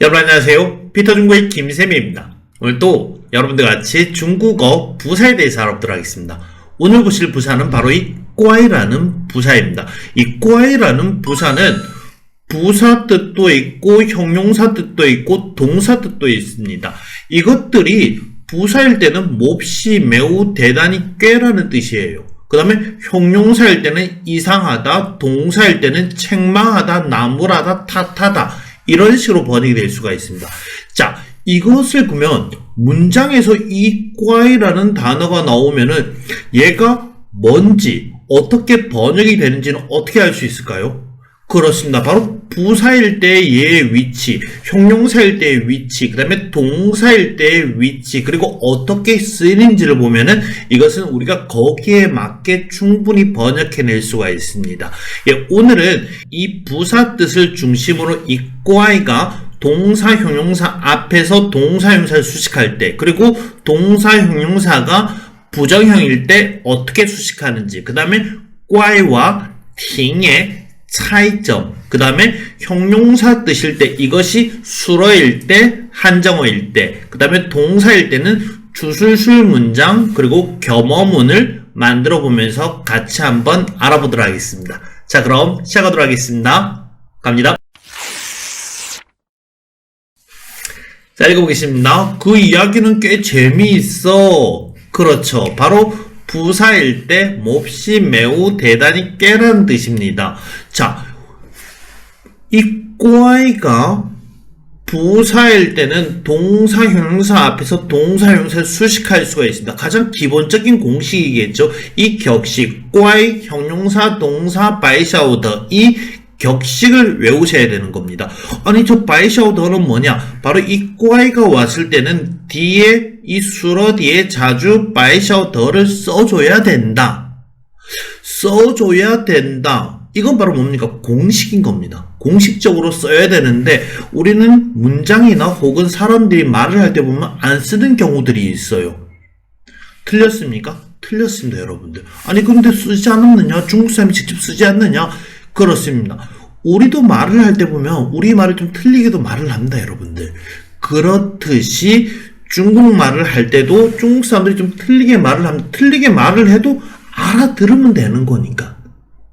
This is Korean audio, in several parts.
여러분 안녕하세요. 피터 중국의 김쌤입니다. 오늘 또 여러분들 같이 중국어 부사에 대해서 알아보도록 하겠습니다. 오늘 보실 부사는 바로 이 꽈이라는 부사입니다. 이 꽈이라는 부사는 부사 뜻도 있고 형용사 뜻도 있고 동사 뜻도 있습니다. 이것들이 부사일 때는 몹시 매우 대단히 꽤라는 뜻이에요. 그 다음에 형용사일 때는 이상하다, 동사일 때는 책망하다, 나무라다, 탓하다 이런 식으로 번역이 될 수가 있습니다. 자, 이것을 보면 문장에서 이 꽈이라는 단어가 나오면은 얘가 뭔지 어떻게 번역이 되는지는 어떻게 알 수 있을까요? 그렇습니다. 바로 부사일 때의 얘의 위치, 형용사일 때의 위치, 그 다음에 동사일 때의 위치, 그리고 어떻게 쓰이는지를 보면은 이것은 우리가 거기에 맞게 충분히 번역해낼 수가 있습니다. 예, 오늘은 이 부사 뜻을 중심으로 이 꽈이가 동사, 형용사 앞에서 동사, 형용사를 수식할 때, 그리고 동사, 형용사가 부정형일 때 어떻게 수식하는지, 그 다음에 꽈이와 팅의 차이점, 그 다음에 형용사 뜻일 때 이것이 수어일 때, 한정어일 때, 그 다음에 동사일 때는 주술술 문장 그리고 겸어문을 만들어 보면서 같이 한번 알아보도록 하겠습니다. 자, 그럼 시작하도록 하겠습니다. 갑니다. 자, 읽어보겠습니다. 그 이야기는 꽤 재미있어. 그렇죠. 바로 부사일 때 몹시 매우 대단히 꽤라는 뜻입니다. 자, 이 꽈이가 부사일 때는 동사, 형용사 앞에서 동사, 형용사를 수식할 수가 있습니다. 가장 기본적인 공식이겠죠. 이 격식, 꽈이, 형용사, 동사, 바이샤오더 이 격식을 외우셔야 되는 겁니다. 아니 저 바이샤오더는 뭐냐? 바로 이 꽈이가 왔을 때는 뒤에 이 수어 뒤에 자주 바이샤오더를 써줘야 된다. 써줘야 된다. 이건 바로 뭡니까? 공식인 겁니다. 공식적으로 써야 되는데 우리는 문장이나 혹은 사람들이 말을 할 때 보면 안 쓰는 경우들이 있어요. 틀렸습니까? 틀렸습니다, 여러분들. 아니 근데 쓰지 않았느냐? 중국 사람이 직접 쓰지 않느냐? 그렇습니다. 우리도 말을 할 때 보면 우리 말을 좀 틀리게도 말을 합니다, 여러분들. 그렇듯이 중국말을 할 때도 중국 사람들이 좀 틀리게 말을 하면 틀리게 말을 해도 알아들으면 되는 거니까.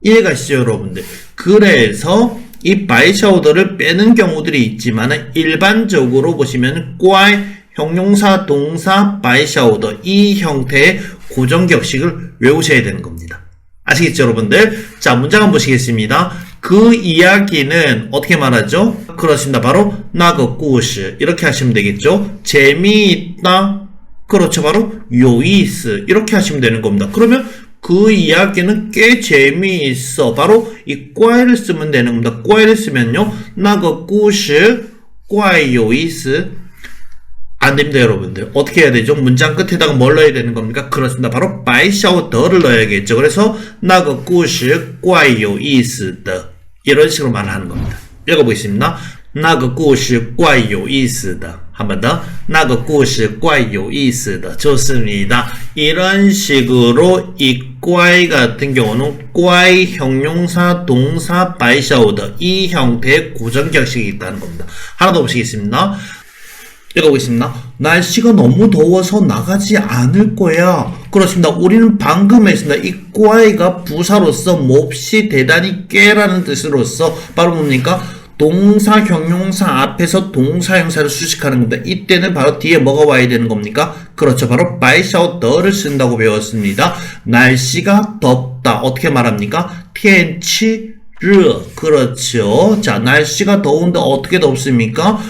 이해가시죠, 여러분들? 그래서 이 바이샤오더를 빼는 경우들이 있지만 일반적으로 보시면 꽈이, 형용사, 동사, 바이샤오더 이 형태의 고정격식을 외우셔야 되는 겁니다. 아시겠죠, 여러분들? 자, 문장 한번 보시겠습니다. 그 이야기는 어떻게 말하죠? 그렇습니다. 바로 나그故事 이렇게 하시면 되겠죠. 재미있다. 그렇죠. 바로 요이스 이렇게 하시면 되는 겁니다. 그러면 그 이야기는 꽤 재미있어. 바로 이 꽈이를 쓰면 되는 겁니다. 꽈이를 쓰면요. 나그故事 꽈이 요이스 안 됩니다, 여러분들. 어떻게 해야 되죠? 문장 끝에다가 뭘 넣어야 되는 겁니까? 그렇습니다. 바로 바이샤오더를 넣어야겠죠. 그래서 那个故事怪有意思的 이런 식으로 말을 하는 겁니다. 읽어보겠습니다. 那个故事怪有意思的 한 번 더. 那个故事怪有意思的 좋습니다. 이런 식으로 이 꽈이 같은 경우는 꽈이 형용사, 동사, 바이샤오더 이 형태의 고정격식이 있다는 겁니다. 하나 더 보시겠습니다. 읽어보겠습니다. 날씨가 너무 더워서 나가지 않을 거야. 그렇습니다. 우리는 방금 했습니다. 이 꽈이가 부사로서 몹시 대단히 꽤라는 뜻으로서 바로 뭡니까? 동사, 형용사 앞에서 동사, 형사를 수식하는 겁니다. 이때는 바로 뒤에 뭐가 와야 되는 겁니까? 그렇죠. 바로 바이샤오더를 쓴다고 배웠습니다. 날씨가 덥다. 어떻게 말합니까? 天气热. 그렇죠. 자, 날씨가 더운데 어떻게 덥습니까?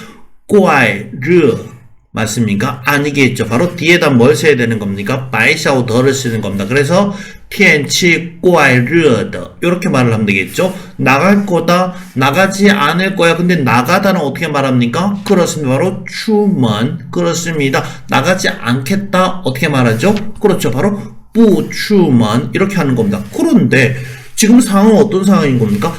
怪热 맞습니까? 아니겠죠. 바로 뒤에다 뭘 써야 되는 겁니까? 바이샤오더를 쓰는 겁니다. 그래서 天气怪热的 이렇게 말을 하면 되겠죠. 나갈 거다, 나가지 않을 거야. 근데 나가다는 어떻게 말합니까? 그렇습니다. 바로 出门 그렇습니다. 나가지 않겠다 어떻게 말하죠? 그렇죠. 바로 不出门 이렇게 하는 겁니다. 그런데 지금 상황은 어떤 상황인 겁니까?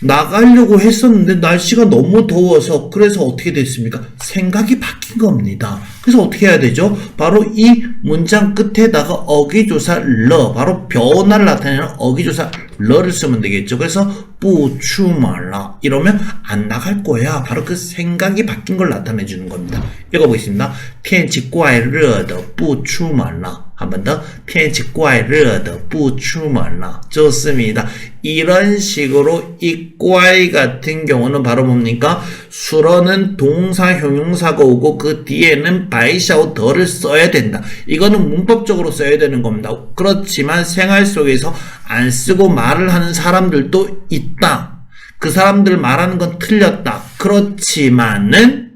나가려고 했었는데 날씨가 너무 더워서 그래서 어떻게 됐습니까? 생각이 바뀐 겁니다. 그래서 어떻게 해야 되죠? 바로 이 문장 끝에다가 어기조사 러, 바로 변화를 나타내는 어기조사 러를 쓰면 되겠죠. 그래서 不出门了 이러면 안 나갈 거야. 바로 그 생각이 바뀐 걸 나타내 주는 겁니다. 읽어보겠습니다. 天气怪热的不出门了 한 번 더. 天气怪热的不出门了 좋습니다. 이런 식으로 이 꽌 같은 경우는 바로 뭡니까? 수러는 동사 형용사가 오고 그 뒤에는 바이샤오더를 써야 된다. 이거는 문법적으로 써야 되는 겁니다. 그렇지만 생활 속에서 안 쓰고 말을 하는 사람들도 있다. 그 사람들 말하는 건 틀렸다. 그렇지만은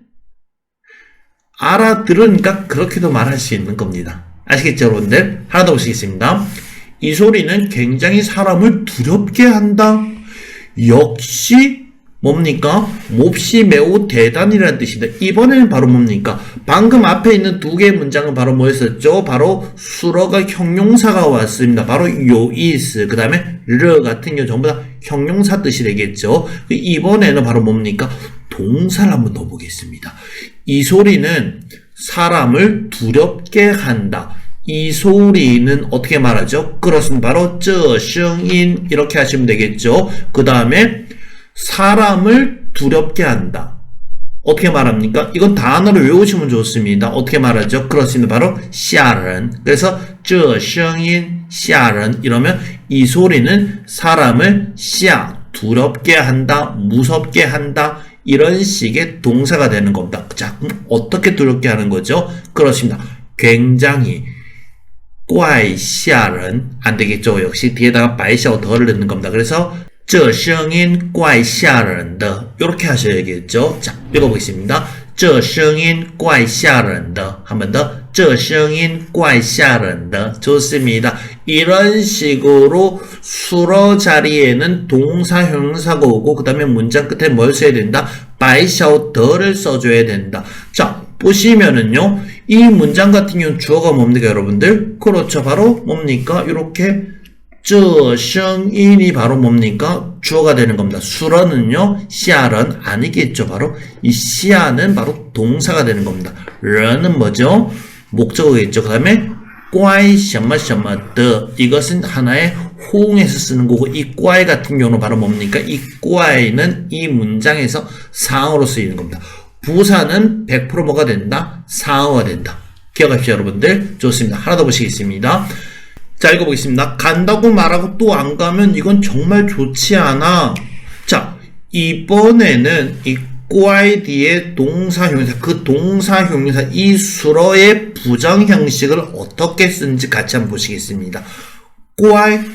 알아들으니까 그렇게도 말할 수 있는 겁니다. 아시겠죠, 여러분들? 하나 더 보시겠습니다. 이 소리는 굉장히 사람을 두렵게 한다. 역시 뭡니까? 몹시 매우 대단이라는 뜻입니다. 이번에는 바로 뭡니까? 방금 앞에 있는 두 개의 문장은 바로 뭐였었죠? 바로 수러가 형용사가 왔습니다. 바로 요이스, 그 다음에 르 같은 경우 전부 다 형용사 뜻이 되겠죠? 이번에는 바로 뭡니까? 동사를 한번 넣어보겠습니다. 이 소리는 사람을 두렵게 한다. 이 소리는 어떻게 말하죠? 그렇습니다. 바로 这声音 이렇게 하시면 되겠죠. 그 다음에 사람을 두렵게 한다. 어떻게 말합니까? 이건 단어를 외우시면 좋습니다. 어떻게 말하죠? 그렇습니다. 바로 吓人. 그래서 这声音吓人 이러면 이 소리는 사람을 吓 두렵게 한다, 무섭게 한다. 이런 식의 동사가 되는 겁니다. 자, 그럼 어떻게 두렵게 하는 거죠? 그렇습니다. 굉장히 怪吓人 안 되겠죠. 역시 뒤에다가 白小더를 넣는 겁니다. 그래서 这声音怪吓人的 이렇게 하셔야겠죠. 자, 읽어보겠습니다. 这声音怪吓人的 한 번 더. 这声音怪吓人的 좋습니다. 이런 식으로 수러 자리에는 동사 형용사가 오고 그 다음에 문장 끝에 뭘 써야 된다? 白小더를 써줘야 된다. 자, 보시면은요, 이 문장 같은 경우는 주어가 뭡니까, 여러분들? 그렇죠. 바로 뭡니까? 이렇게 这声音이 바로 뭡니까? 주어가 되는 겁니다. 수러는요, 吓人 아니겠죠. 바로 이 吓는 바로 동사가 되는 겁니다. 人은 뭐죠? 목적어겠죠. 그 다음에 怪什么什么的 이것은 하나의 호응해서 쓰는 거고, 이 怪 같은 경우는 바로 뭡니까? 이 怪는 이 문장에서 상어로 쓰이는 겁니다. 부사는 100% 뭐가 된다? 상어가 된다. 기억하십시오, 여러분들. 좋습니다. 하나 더 보시겠습니다. 자, 읽어보겠습니다. 간다고 말하고 또 안 가면 이건 정말 좋지 않아. 자, 이번에는 이 꽌 뒤에 동사 형용사, 그 동사 형용사 이 수러의 부정 형식을 어떻게 쓰는지 같이 한번 보시겠습니다. 꽌,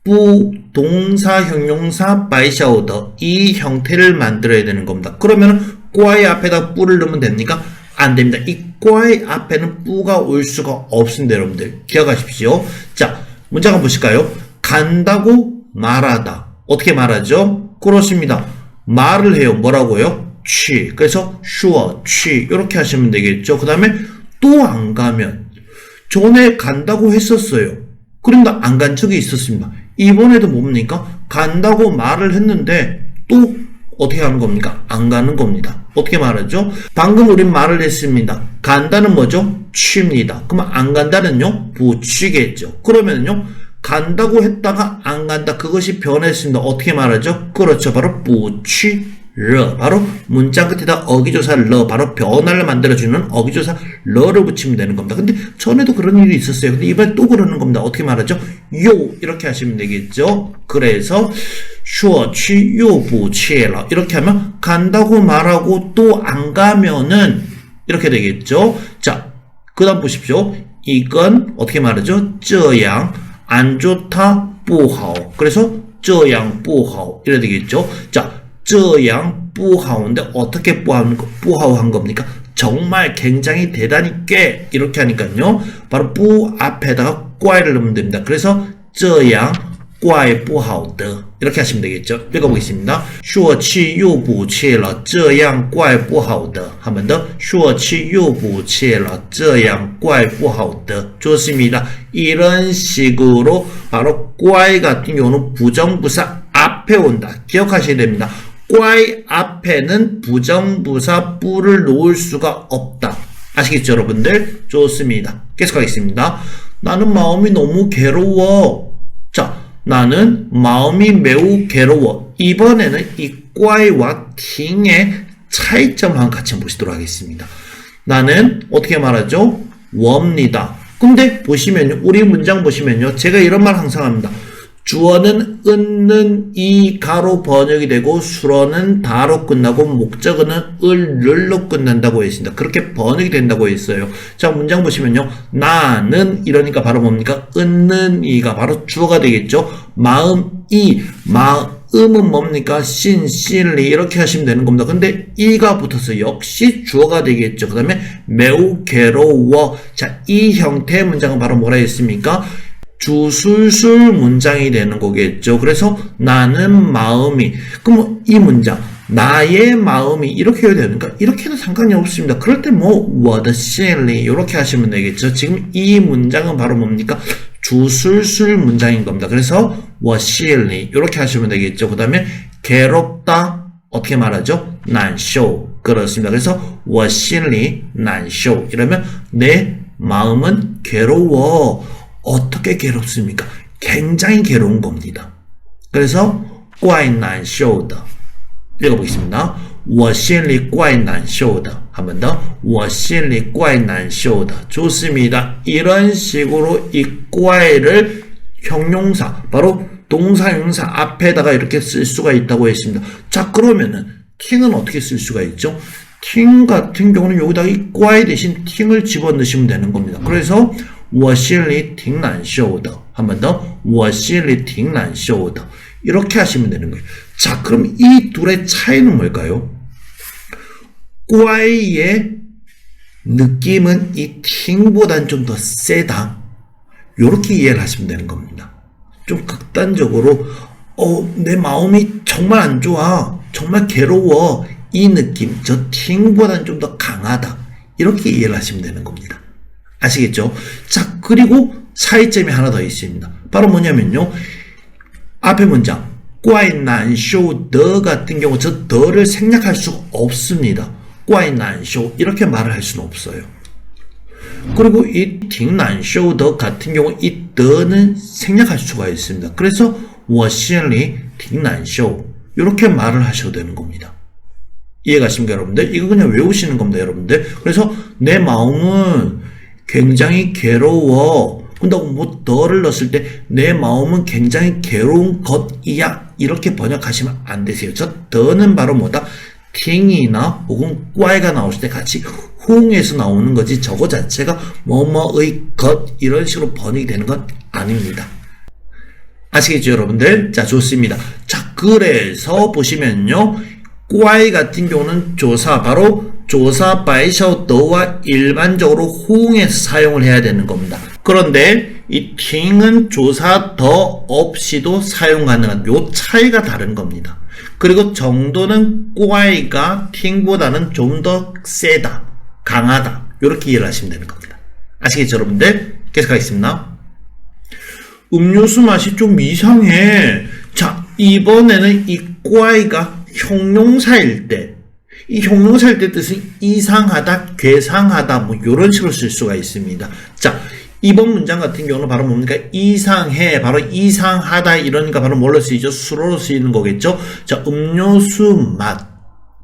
부, 동사 형용사, 바이샤오더 이 형태를 만들어야 되는 겁니다. 그러면 꽌 앞에다 뿌를 넣으면 됩니까? 안 됩니다. 이 꽌 앞에는 뿌가 올 수가 없습니다, 여러분들. 기억하십시오. 자, 문장 한번 보실까요? 간다고 말하다. 어떻게 말하죠? 그렇습니다. 말을 해요. 뭐라고요? 취. 그래서 sure, 취. 이렇게 하시면 되겠죠. 그 다음에 또 안 가면 전에 간다고 했었어요. 그런데 안 간 적이 있었습니다. 이번에도 뭡니까? 간다고 말을 했는데 또 어떻게 하는 겁니까? 안 가는 겁니다. 어떻게 말하죠? 방금 우린 말을 했습니다. 간다는 뭐죠? 취입니다. 그러면 안 간다는요? 부취겠죠. 그러면요? 간다고 했다가 안 간다. 그것이 변했습니다. 어떻게 말하죠? 그렇죠. 바로 부취. 러, 바로 문장 끝에다 어기조사 러, 바로 변화를 만들어주는 어기조사 러를 붙이면 되는 겁니다. 근데 전에도 그런 일이 있었어요. 근데 이번에 또 그러는 겁니다. 어떻게 말하죠? 요 이렇게 하시면 되겠죠. 그래서 说去又不去了 이렇게 하면 간다고 말하고 또 안 가면은 이렇게 되겠죠. 자, 그 다음 보십시오. 이건 어떻게 말하죠? 这样안 좋다 不好 그래서 这样不好 이래 되겠죠. 자, 这样不好인데 어떻게 不好한 겁니까? 정말 굉장히 대단히 꽤 이렇게 하니까요. 바로 不 앞에다가 怪를 넣으면 됩니다. 그래서 这样怪不好的 이렇게 하시면 되겠죠. 읽어보겠습니다. 说去又不去了这样怪不好的 한 번 더. 说去又不去了这样怪不好的 좋습니다. 이런 식으로 바로 怪 같은 경우는 부정부사 앞 앞에 온다. 기억하셔야 됩니다. 꽈이 앞에는 부정부사 뿌를 놓을 수가 없다. 아시겠죠, 여러분들? 좋습니다. 계속하겠습니다. 나는 마음이 너무 괴로워. 자, 나는 마음이 매우 괴로워. 이번에는 이 꽈이와 팅의 차이점을 한번 같이 보시도록 하겠습니다. 나는 어떻게 말하죠? 워입니다. 근데 보시면요, 우리 문장 보시면요, 제가 이런 말 항상 합니다. 주어는 은는 이 가로 번역이 되고 수어는 다로 끝나고 목적어는 을로 끝난다고 했습니다. 그렇게 번역이 된다고 했어요. 자, 문장 보시면요. 나는 이러니까 바로 뭡니까? 은는 이가 바로 주어가 되겠죠. 마음은 뭡니까? 신리 이렇게 하시면 되는 겁니다. 근데 이가 붙어서 역시 주어가 되겠죠. 그 다음에 매우 괴로워. 자, 이 형태의 문장은 바로 뭐라 했습니까? 주술술 문장이 되는 거겠죠. 그래서 나는 마음이, 그럼 이 문장 나의 마음이 이렇게 해야 되니까 이렇게는 상관이 없습니다. 그럴 때我的心里 이렇게 하시면 되겠죠. 지금 이 문장은 바로 뭡니까? 주술술 문장인 겁니다. 그래서 我心里 이렇게 하시면 되겠죠. 그 다음에 괴롭다 어떻게 말하죠? 难受 그렇습니다. 그래서 我心里难受 이러면 내 마음은 괴로워. 어떻게 괴롭습니까? 굉장히 괴로운 겁니다. 그래서 怪难受的 읽어보겠습니다. 我心里怪难受的 한 번 더. 我心里怪难受的 좋습니다. 이런 식으로 이怪를 형용사 바로 동사용사 앞에다가 이렇게 쓸 수가 있다고 했습니다. 자, 그러면은 팅은 어떻게 쓸 수가 있죠? 팅 같은 경우는 여기다가 이怪 대신 팅을 집어넣으시면 되는 겁니다. 그래서 我心里挺难受的 한 번 더. 我心里挺难受的 이렇게 하시면 되는 거예요. 자, 그럼 이 둘의 차이는 뭘까요? 꽈이의 느낌은 이 팅보단 좀 더 세다. 이렇게 이해를 하시면 되는 겁니다. 좀 극단적으로 내 마음이 정말 안 좋아. 정말 괴로워. 이 느낌, 저 팅보단 좀 더 강하다. 이렇게 이해를 하시면 되는 겁니다. 아시겠죠? 자, 그리고 차이점이 하나 더 있습니다. 바로 뭐냐면요. 앞에 문장 怪难受的 같은 경우 저 더를 생략할 수 없습니다. 怪难受 이렇게 말을 할 수는 없어요. 그리고 이 挺难受的 같은 경우 이 더는 생략할 수가 있습니다. 그래서 我心里挺难受 이렇게 말을 하셔도 되는 겁니다. 이해가십니까, 여러분들? 이거 그냥 외우시는 겁니다, 여러분들. 그래서 내 마음은 굉장히 괴로워. 근다고 뭐 더를 넣었을 때 내 마음은 굉장히 괴로운 것이야. 이렇게 번역하시면 안 되세요. 저 더는 바로 뭐다? 팅이나 혹은 꽈이가 나올 때 같이 호응해서 나오는 거지 저거 자체가 뭐뭐의 것 이런 식으로 번역이 되는 건 아닙니다. 아시겠죠, 여러분들? 자, 좋습니다. 자, 그래서 보시면요. 꽈이 같은 경우는 조사, 바로 조사 바이샤오더와 일반적으로 호응해서 사용을 해야 되는 겁니다. 그런데 이 팅은 조사 더 없이도 사용 가능한 요 차이가 다른 겁니다. 그리고 정도는 꽈이가 팅보다는 좀 더 세다, 강하다 이렇게 이해를 하시면 되는 겁니다. 아시겠죠, 여러분들? 계속하겠습니다. 음료수 맛이 좀 이상해. 자, 이번에는 이 꽈이가 형용사일 때, 이 형용사일 때 뜻은 이상하다, 괴상하다, 뭐, 요런 식으로 쓸 수가 있습니다. 자, 이번 문장 같은 경우는 바로 뭡니까? 이상해, 바로 이상하다, 이러니까 바로 뭘로 쓰이죠? 수로로 쓰이는 거겠죠? 자, 음료수 맛.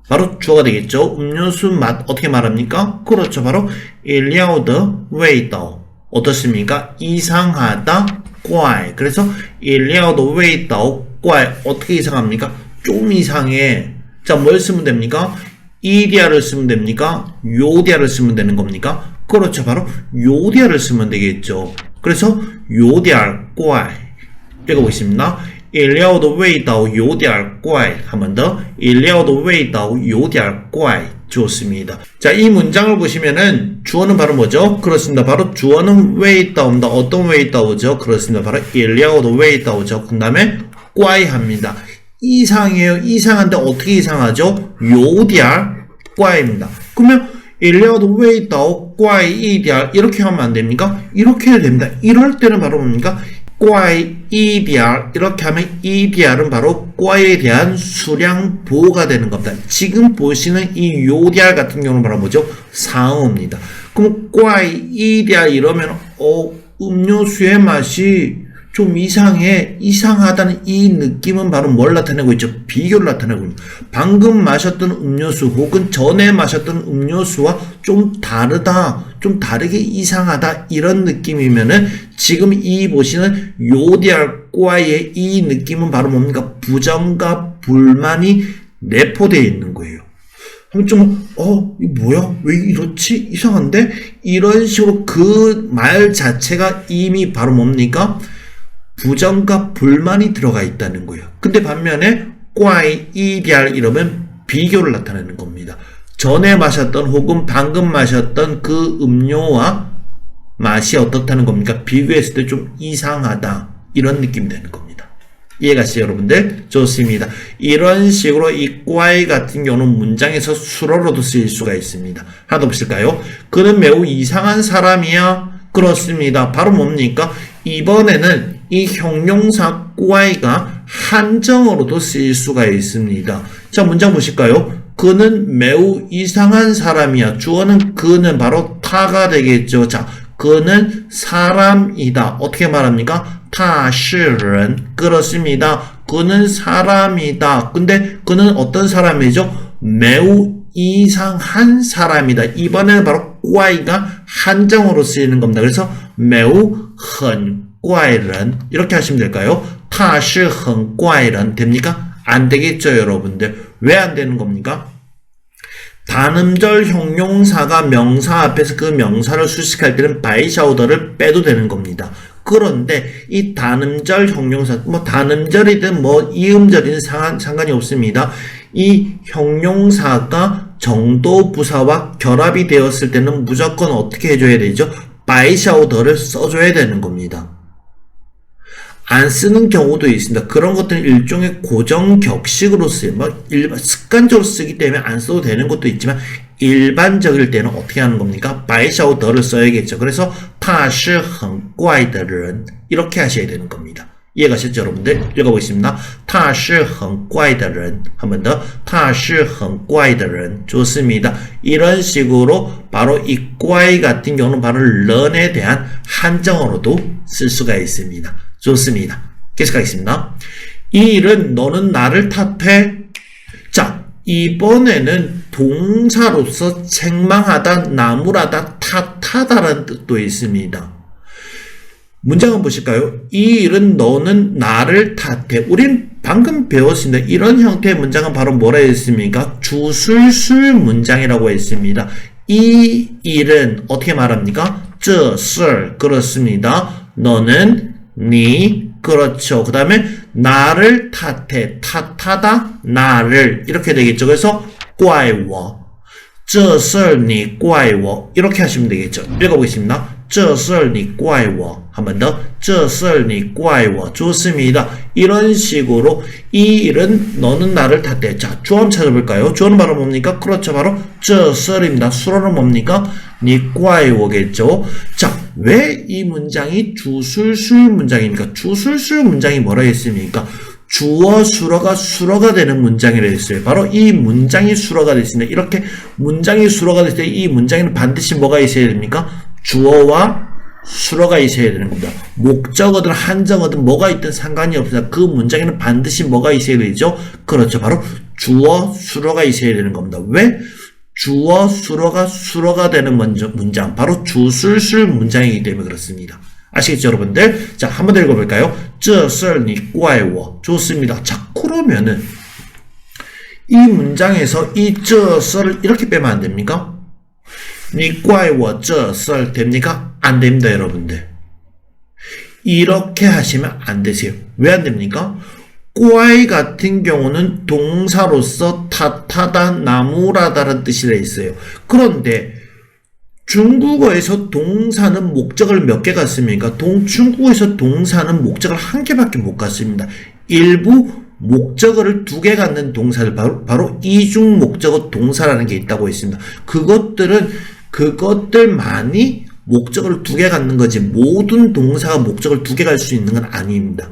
바로 주어가 되겠죠? 음료수 맛, 어떻게 말합니까? 그렇죠. 바로, 饮料的味道. 어떻습니까? 이상하다, 怪. 그래서, 饮料的味道, 怪. 어떻게 이상합니까? 좀 이상해. 자, 뭘 쓰면 됩니까? 이디아를 쓰면 됩니까? 요디아를 쓰면 되는 겁니까? 그렇죠. 바로 요디아를 쓰면 되겠죠. 그래서 요디아 꽈이 읽어보겠습니다. 饮料的味道有点怪 한 번 더. 饮料的味道有点怪 좋습니다. 자, 이 문장을 보시면은 주어는 바로 뭐죠? 그렇습니다. 바로 주어는 味道입니다. 어떤 味道죠? 그렇습니다. 바로 饮料的味道죠. 그 다음에 꽈이 합니다. 이상해요. 이상한데 어떻게 이상하죠? 有点怪입니다. 그러면 饮料的味道怪一点 이렇게 하면 안 됩니까? 이렇게 해야 됩니다. 이럴 때는 바로 뭡니까? 怪 EDR 이렇게 하면 EDR은 바로 과에 대한 수량 보호가 되는 겁니다. 지금 보시는 이 UDR 같은 경우는 바로 뭐죠? 상어입니다. 그럼 과의 EDR 이러면 음료수의 맛이 좀 이상하다는 이 느낌은 바로 뭘 나타내고 있죠? 비교를 나타내고 있는. 방금 마셨던 음료수 혹은 전에 마셨던 음료수와 좀 다르다, 좀 다르게 이상하다 이런 느낌이면은 지금 이 보시는 요디알과의 이 느낌은 바로 뭡니까? 부정과 불만이 내포되어 있는 거예요. 그럼 좀 이 뭐야? 왜 이렇지? 이상한데? 이런 식으로 그 말 자체가 이미 바로 뭡니까? 부정과 불만이 들어가 있다는 거예요. 근데 반면에 과의 EDR 이러면 비교를 나타내는 겁니다. 전에 마셨던 혹은 방금 마셨던 그 음료와 맛이 어떻다는 겁니까? 비교했을 때 좀 이상하다 이런 느낌이 되는 겁니다. 이해가시죠 여러분들? 좋습니다. 이런 식으로 이 과의 같은 경우는 문장에서 수로로도 쓰일 수가 있습니다. 하나 더 보실까요? 그는 매우 이상한 사람이야. 그렇습니다. 바로 뭡니까? 이번에는 이 형용사 과이가 한정어로도 쓰일 수가 있습니다. 자, 문장 보실까요? 그는 매우 이상한 사람이야. 주어는 그는 바로 타가 되겠죠. 자, 그는 사람이다. 어떻게 말합니까? 他是人. 그렇습니다. 그는 사람이다. 근데 그는 어떤 사람이죠? 매우 이상한 사람이다. 이번에는 바로 과이가 한정어로 쓰이는 겁니다. 그래서 매우 很怪人 이렇게 하시면 될까요? 他是很怪人 됩니까? 안 되겠죠, 여러분들. 왜 안 되는 겁니까? 단음절 형용사가 명사 앞에서 그 명사를 수식할 때는 바이샤우더를 빼도 되는 겁니다. 그런데 이 단음절 형용사, 단음절이든 이음절이든 상관이 없습니다. 이 형용사가 정도 부사와 결합이 되었을 때는 무조건 어떻게 해줘야 되죠? 바이샤우더를 써줘야 되는 겁니다. 안 쓰는 경우도 있습니다. 그런 것들은 일종의 고정 격식으로 쓰여요. 습관적으로 쓰기 때문에 안 써도 되는 것도 있지만 일반적일 때는 어떻게 하는 겁니까? 바이샤우더를 써야겠죠. 그래서 他是很怪的人 이렇게 하셔야 되는 겁니다. 이해가셨죠 여러분들? 읽어보겠습니다. 他是很怪的人 한 번 더. 他是很怪的人 좋습니다. 이런 식으로 바로 이怪 같은 경우는 바로 런에 대한 한정어로도 쓸 수가 있습니다. 좋습니다. 계속하겠습니다. 이 일은 너는 나를 탓해? 자, 이번에는 동사로서 책망하다, 나무라다, 탓하다라는 뜻도 있습니다. 문장을 보실까요? 이 일은 너는 나를 탓해. 우린 방금 배웠습니다. 이런 형태의 문장은 바로 뭐라 했습니까? 주술술 문장이라고 했습니다. 이 일은 어떻게 말합니까? 这事 그렇습니다. 너는 니 그렇죠. 그 다음에 나를 탓해. 탓하다 나를 이렇게 되겠죠. 그래서 怪我这事你怪我 이렇게 하시면 되겠죠. 읽어보겠습니다. 这事你怪我 한 번 더. 这事你怪我 좋습니다. 이런 식으로 이 일은 너는 나를 탓해. 자, 주어 한번 찾아볼까요? 주어는 바로 뭡니까? 그렇죠. 바로 这事입니다. 수로는 뭡니까? 你怪我겠죠. 자, 왜 이 문장이 주술술 문장입니까? 주술술 문장이 뭐라 했습니까? 주어 수로가 되는 문장이라 했어요. 바로 이 문장이 수로가 됐습니다. 이렇게 문장이 수로가 됐을 때 이 문장에는 반드시 뭐가 있어야 됩니까? 주어와 수로가 있어야 되는 겁니다. 목적어든 한정어든 뭐가 있든 상관이 없습니다. 그 문장에는 반드시 뭐가 있어야 되죠? 그렇죠. 바로 주어 수로가 있어야 되는 겁니다. 왜? 주어 수로가 되는 문장 바로 주술술 문장이기 때문에 그렇습니다. 아시겠죠 여러분들? 자, 한번 더 읽어볼까요? 这事你怪我 좋습니다. 자, 그러면은 이 문장에서 이 这事를 이렇게 빼면 안 됩니까? 你怪我这事 됩니까? 안 됩니다 여러분들. 이렇게 하시면 안 되세요. 왜 안 됩니까? 怪 같은 경우는 동사로서 탓하다, 나무라다라는 뜻이 되어 있어요. 그런데 중국어에서 동사는 목적을 몇 개 갖습니까? 중국어에서 동사는 목적을 한 개밖에 못 갖습니다. 일부 목적어를 두 개 갖는 동사들 바로 이중 목적어 동사라는 게 있다고 했습니다. 그것들만이 목적어를 두 개 갖는 거지 모든 동사가 목적을 두 개 갈 수 있는 건 아닙니다.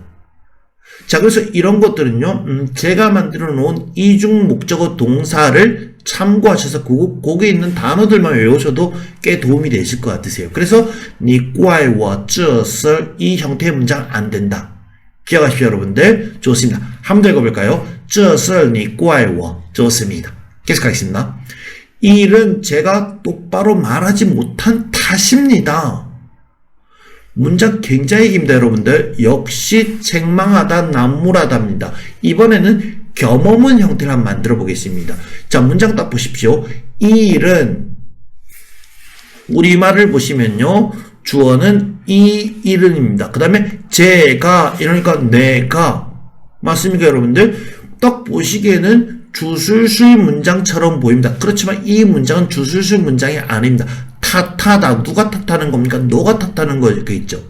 자, 그래서 이런 것들은요, 제가 만들어 놓은 이중 목적어 동사를 참고하셔서 거기에 있는 단어들만 외우셔도 꽤 도움이 되실 것 같으세요. 그래서 你怪我这事 이 형태의 문장 안 된다. 기억하십시오, 여러분들. 좋습니다. 한번 더 읽어볼까요? 这事你怪我 좋습니다. 계속하겠습니다. 이 일은 제가 똑바로 말하지 못한 탓입니다. 문장 굉장히 깁니다, 여러분들. 역시 책망하다, 난무라다입니다. 이번에는 겸업문 형태를 한번 만들어 보겠습니다. 자, 문장 딱 보십시오. 이 일은, 우리말을 보시면요, 주어는 이 일은입니다. 그 다음에 제가, 이러니까 내가. 맞습니까, 여러분들? 딱 보시기에는 주술술 문장처럼 보입니다. 그렇지만 이 문장은 주술술 문장이 아닙니다. 탓하다. 누가 탓하는 겁니까? 너가 탓하는 거겠죠.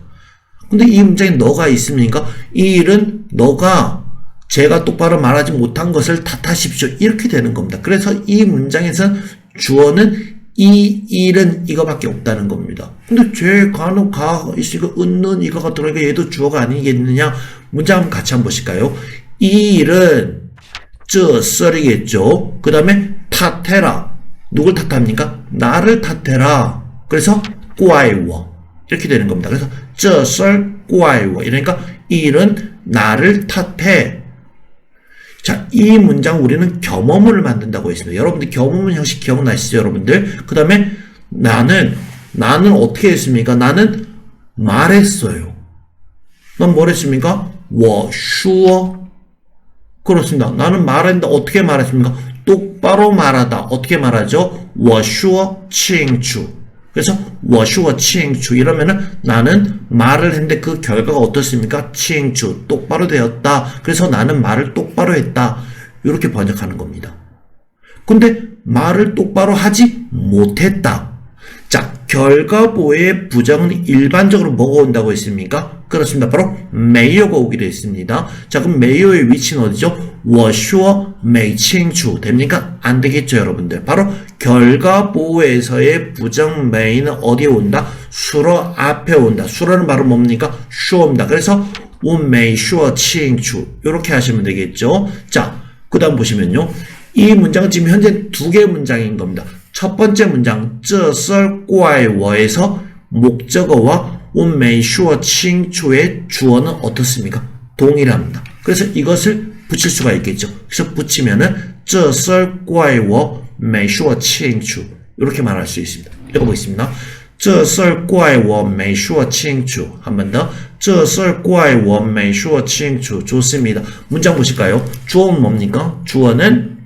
근데 이 문장에 너가 있습니까? 이 일은 너가 제가 똑바로 말하지 못한 것을 탓하십시오. 이렇게 되는 겁니다. 그래서 이 문장에서 주어는 이 일은 이거밖에 없다는 겁니다. 근데 제가는 가 있으니까 은는 이거가 들어오니까 얘도 주어가 아니겠느냐? 문장 한번 같이 한번 보실까요? 이 일은 这썰이겠죠. 그 다음에 탓해라. 누굴 탓합니까? 나를 탓해라. 그래서 怪我 이렇게 되는 겁니다. 그래서 这썰怪我 이러니까 이 일은 나를 탓해. 자, 이 문장 우리는 겸업문을 만든다고 했습니다. 여러분들 겸업문 형식 기억나시죠, 여러분들? 그 다음에 나는 어떻게 했습니까? 나는 말했어요. 난 뭘 했습니까? 我说 그렇습니다. 나는 말했는데 어떻게 말했습니까? 똑바로 말하다. 어떻게 말하죠? 我说清楚 그래서 我说清楚 이러면은 나는 말을 했는데 그 결과가 어떻습니까? 清楚 똑바로 되었다. 그래서 나는 말을 똑바로 했다. 이렇게 번역하는 겁니다. 근데 말을 똑바로 하지 못했다. 자, 결과보의 부정은 일반적으로 뭐가 온다고 했습니까? 그렇습니다. 바로 没有가 오기로 했습니다. 자, 그럼 没有의 위치는 어디죠? 我说没清楚 됩니까? 안 되겠죠, 여러분들. 바로 결과보에서의 부정 没는 어디에 온다? 수로 앞에 온다. 수로는 바로 뭡니까? 说입니다. 그래서 我没说清楚 이렇게 하시면 되겠죠. 자, 그 다음 보시면요. 이 문장은 지금 현재 두 개의 문장인 겁니다. 첫 번째 문장 这事怪我에서 목적어와 我没说清楚의 주어는 어떻습니까? 동일합니다. 그래서 이것을 붙일 수가 있겠죠. 그래서 붙이면은 这事怪我没说清楚 이렇게 말할 수 있습니다. 읽어보겠습니다. 这事怪我没说清楚 한 번 더. 这事怪我没说清楚 좋습니다. 문장 보실까요? 주어는 뭡니까? 주어는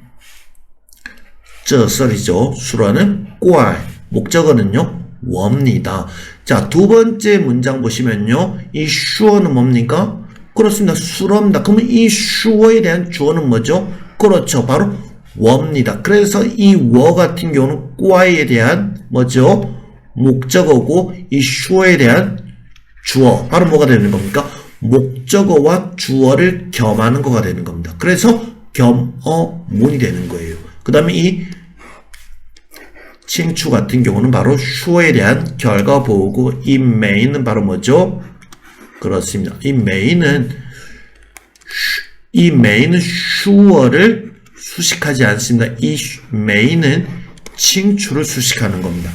这事이죠. 수로는 怪 목적어는요. 워입니다. 자, 두 번째 문장 보시면요. 이 슈어는 뭡니까? 그렇습니다. 수로입니다. 그러면 이 슈어에 대한 주어는 뭐죠? 그렇죠. 바로 워입니다. 그래서 이 워 같은 경우는 꽈에 대한 뭐죠? 목적어고 이 슈어에 대한 주어. 바로 뭐가 되는 겁니까? 목적어와 주어를 겸하는 거가 되는 겁니다. 그래서 겸어문이 되는 거예요. 그 다음에 이 칭추 같은 경우는 바로 슈어에 대한 결과 보고 이 메인은 바로 뭐죠? 그렇습니다. 이 메인은 슈어를 수식하지 않습니다. 이 메인은 칭추를 수식하는 겁니다.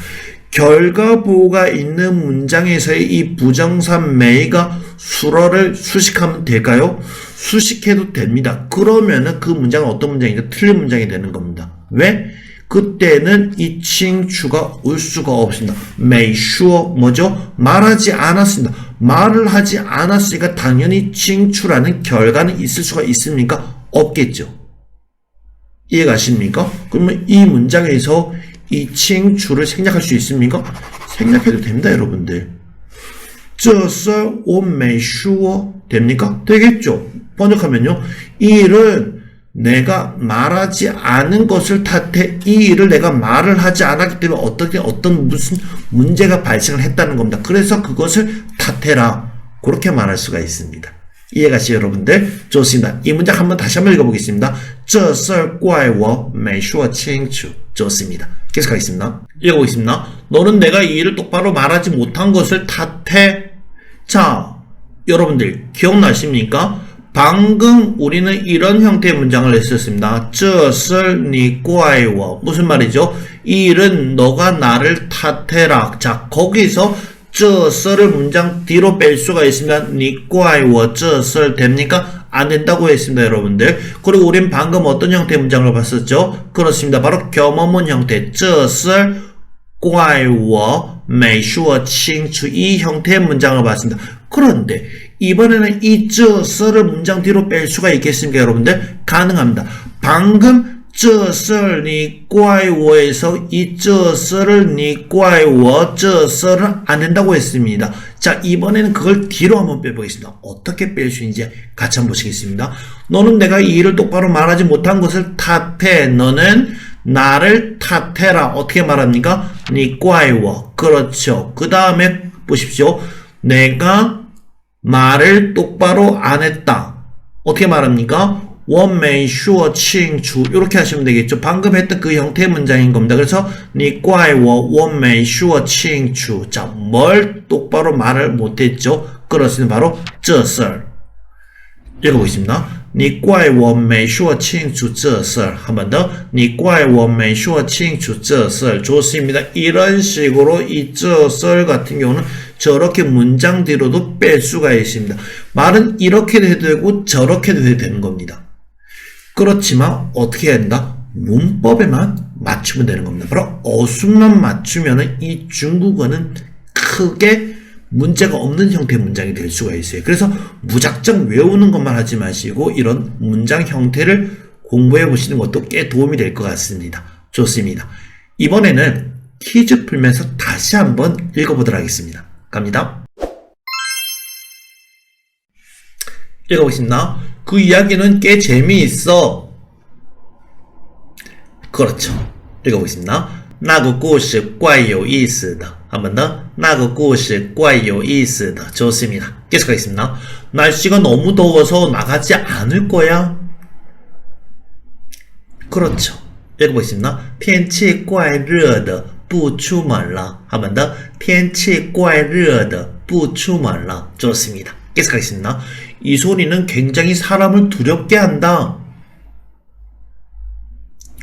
결과 보호가 있는 문장에서의 이 부정사 메이가 수어를 수식하면 될까요? 수식해도 됩니다. 그러면은 그 문장은 어떤 문장이죠? 틀린 문장이 되는 겁니다. 왜? 그때는 이 칭추가 올 수가 없습니다. 메이슈어 뭐죠? 말하지 않았습니다. 말을 하지 않았으니까 당연히 칭추라는 결과는 있을 수가 있습니까? 없겠죠. 이해가십니까? 그러면 이 문장에서 이 칭추를 생략할 수 있습니까? 생략해도 됩니다, 여러분들. 这事我没说 됩니까? 되겠죠. 번역하면요. 이 일은 내가 말하지 않은 것을 탓해 이 일을 내가 말을 하지 않았기 때문에 어떤 무슨 문제가 발생을 했다는 겁니다. 그래서 그것을 탓해라. 그렇게 말할 수가 있습니다. 이해가시죠, 여러분들? 좋습니다. 이 문장 다시 한번 읽어보겠습니다. 这事怪我没说清楚 좋습니다. 계속하겠습니다. 읽어보겠습니다. 너는 내가 이 일을 똑바로 말하지 못한 것을 탓해. 자, 여러분들 기억나십니까? 방금 우리는 이런 형태의 문장을 했었습니다. 这是你怪我 무슨 말이죠? 이 일은 너가 나를 탓해라. 자, 거기서 这是를 문장 뒤로 뺄 수가 있습니다. 你怪我这是됩니까? 안 된다고 했습니다, 여러분들. 그리고 우린 방금 어떤 형태의 문장을 봤었죠? 그렇습니다. 바로 겸어문 형태. 这是怪我没说清楚 이 형태의 문장을 봤습니다. 그런데 이번에는 이 这是를 문장 뒤로 뺄 수가 있겠습니까, 여러분들? 가능합니다. 방금 这是你怪我에서 이 这是를你怪我这是를 안 된다고 했습니다. 자, 이번에는 그걸 뒤로 한번 빼보겠습니다. 어떻게 뺄 수 있는지 같이 한번 보시겠습니다. 너는 내가 이 일을 똑바로 말하지 못한 것을 탓해. 너는 나를 탓해라. 어떻게 말합니까? 你怪我. 그렇죠. 그 다음에 보십시오. 내가 말을 똑바로 안 했다. 어떻게 말합니까? 我没说清楚 이렇게 하시면 되겠죠. 방금 했던 그 형태의 문장인 겁니다. 그래서 你怪我我没说清楚 자, 뭘 똑바로 말을 못했죠? 그렇습니다. 바로 这事 읽어보겠습니다. 你怪我没说清楚这事 한 번 더. 你怪我没说清楚这事 좋습니다. 이런 식으로 이 这事 같은 경우는 저렇게 문장 뒤로도 뺄 수가 있습니다. 말은 이렇게도 해도 되고 저렇게도 해도 되는 겁니다. 그렇지만 어떻게 해야 된다? 문법에만 맞추면 되는 겁니다. 바로 어순만 맞추면 이 중국어는 크게 문제가 없는 형태의 문장이 될 수가 있어요. 그래서 무작정 외우는 것만 하지 마시고 이런 문장 형태를 공부해 보시는 것도 꽤 도움이 될 것 같습니다. 좋습니다. 이번에는 퀴즈 풀면서 다시 한번 읽어보도록 하겠습니다. 갑니다. 읽어보겠습니다. 그 이야기는 꽤 재미있어. 그렇죠. 읽어보겠습니다. 那个故事怪有意思的 한 번 더. 那个故事怪有意思的 좋습니다. 계속하겠습니다. 날씨가 너무 더워서 나가지 않을 거야. 그렇죠. 읽어보겠습니다. 天气怪热的不出门了 한 번 더. 天气怪热的不出门了 좋습니다. 계속하겠습니다. 이 소리는 굉장히 사람을 두렵게 한다.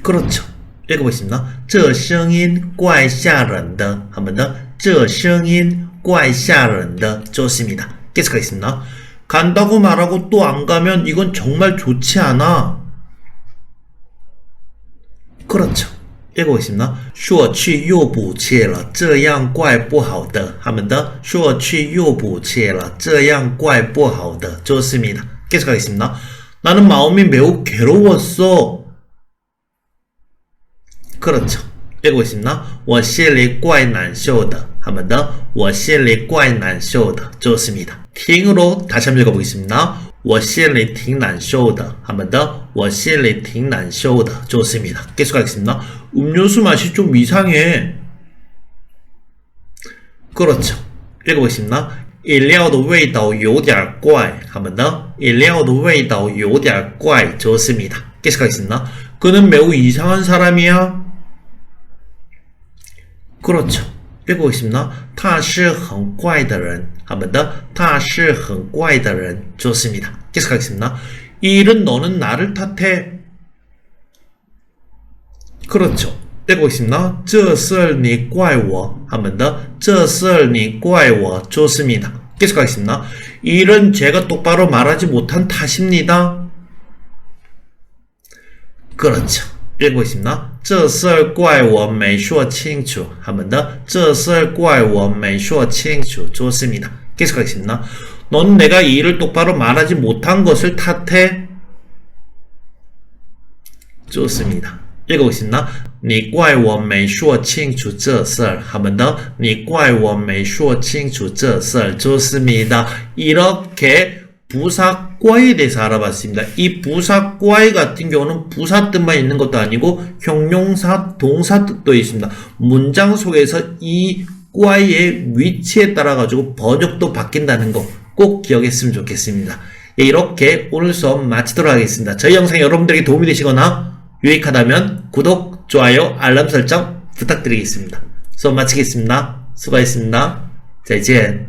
그렇죠. 읽어보겠습니다. 这声音怪吓人的 한 번 더. 这声音怪吓人的 좋습니다. 계속하겠습니다. 간다고 말하고 또 안 가면 이건 정말 좋지 않아. 그렇죠. 읽어보겠습니다. 说去又补切了这样怪不好的 한 번 더. 说去又补切了这样怪不好的 좋습니다. 계속하겠습니다. 나는 마음이 매우 괴로웠어. 그렇죠. 읽어보겠습니다. 我心里怪难受的 한 번 더. 我心里怪难受的 좋습니다. 팅으로 다시 한번 읽어보겠습니다. 我心里挺难受的 한 번 더. 我心里挺难受的 좋습니다. 계속하겠습니다. 음료수 맛이 좀 이상해. 그렇죠. 읽어보겠습니다. 饮料的味道有点怪 한 번 더. 饮料的味道有点怪 좋습니다. 계속하겠습니다. 그는 매우 이상한 사람이야. 그렇죠. 읽어보겠습니다. 他是很怪的人 한 번 더. 他是很怪的人 좋습니다. 계속하겠습니다. 이 일은 너는 나를 탓해. 그렇죠. 읽어보겠습니다. 这事你怪我 한 번 더. 这事你怪我 좋습니다. 계속하겠습니다. 이 일은 제가 똑바로 말하지 못한 탓입니다. 그렇죠. 읽어보겠습니다. 这事怪我没说清楚 한 번 더. 这事怪我没说清楚 좋습니다. 계속하겠습니다. 넌 내가 이 일을 똑바로 말하지 못한 것을 탓해. 좋습니다. 읽어보겠습니다. 你怪我没说清楚这事 한 번 더. 你怪我没说清楚这事 좋습니다. 이렇게 부사과에 대해서 알아봤습니다. 이 부사과에 같은 경우는 부사 뜻만 있는 것도 아니고 형용사, 동사 뜻도 있습니다. 문장 속에서 이 과의 위치에 따라 가지고 번역도 바뀐다는 거 꼭 기억했으면 좋겠습니다. 이렇게 오늘 수업 마치도록 하겠습니다. 저희 영상이 여러분들에게 도움이 되시거나 유익하다면 구독, 좋아요, 알람 설정 부탁드리겠습니다. 수업 마치겠습니다. 수고하셨습니다. 再见